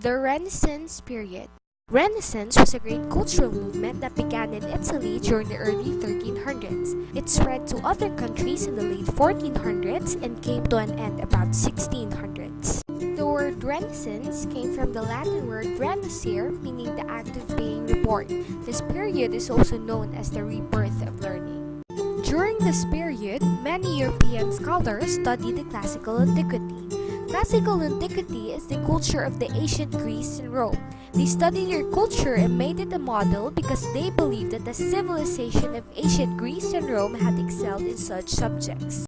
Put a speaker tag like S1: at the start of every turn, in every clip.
S1: The Renaissance period. Renaissance was a great cultural movement that began in Italy during the early 1300s. It spread to other countries in the late 1400s and came to an end about 1600s. The word Renaissance came from the Latin word renascere, meaning the act of being reborn. This period is also known as the rebirth of learning. During this period, many European scholars studied the classical antiquity. Classical antiquity is the culture of the ancient Greece and Rome. They studied their culture and made it a model because they believed that the civilization of ancient Greece and Rome had excelled in such subjects.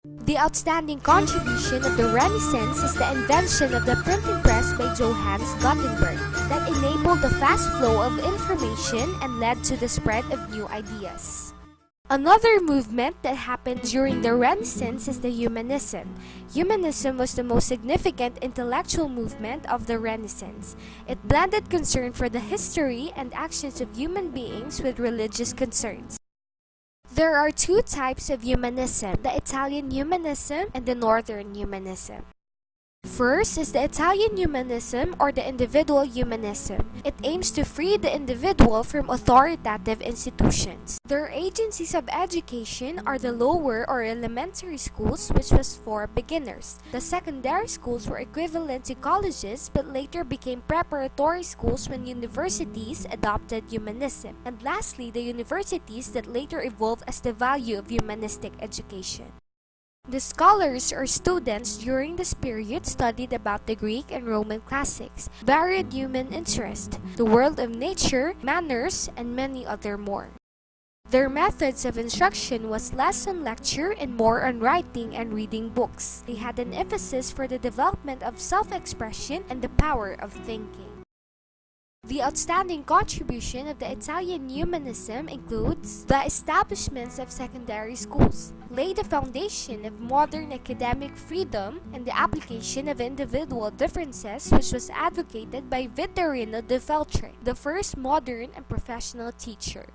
S1: The outstanding contribution of the Renaissance is the invention of the printing press by Johannes Gutenberg that enabled the fast flow of information and led to the spread of new ideas. Another movement that happened during the Renaissance is the Humanism. Humanism was the most significant intellectual movement of the Renaissance. It blended concern for the history and actions of human beings with religious concerns. There are two types of humanism, the Italian humanism and the Northern humanism. First is the Italian humanism or the individual humanism. It aims to free the individual from authoritative institutions. Their agencies of education are the lower or elementary schools, which was for beginners. The secondary schools were equivalent to colleges but later became preparatory schools when universities adopted humanism. And lastly, the universities that later evolved as the value of humanistic education. The scholars or students during this period studied about the Greek and Roman classics, varied human interest, the world of nature, manners, and many other more. Their methods of instruction was less on lecture and more on writing and reading books. They had an emphasis for the development of self-expression and the power of thinking. The outstanding contribution of the Italian humanism includes the establishments of secondary schools, laid the foundation of modern academic freedom, and the application of individual differences, which was advocated by Vittorino de Feltre, the first modern and professional teacher.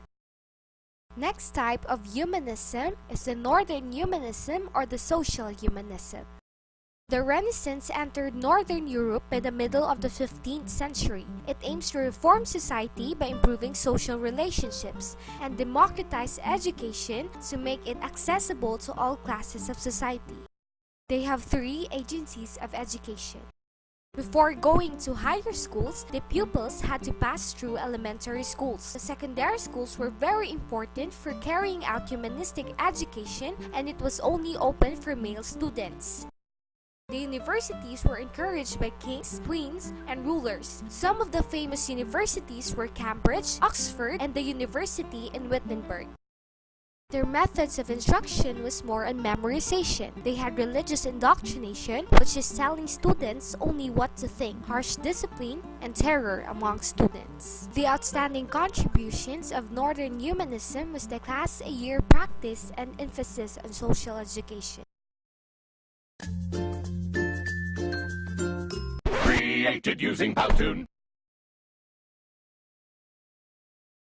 S1: Next type of humanism is the Northern humanism or the social humanism. The Renaissance entered Northern Europe by the middle of the 15th century. It aims to reform society by improving social relationships and democratize education to make it accessible to all classes of society. They have three agencies of education. Before going to higher schools, the pupils had to pass through elementary schools. The secondary schools were very important for carrying out humanistic education, and it was only open for male students. The universities were encouraged by kings, queens, and rulers. Some of the famous universities were Cambridge, Oxford, and the University in Wittenberg. Their methods of instruction was more on memorization. They had religious indoctrination, which is telling students only what to think, harsh discipline, and terror among students. The outstanding contributions of Northern humanism was the class-a-year practice and emphasis on social education.
S2: Created using Powtoon.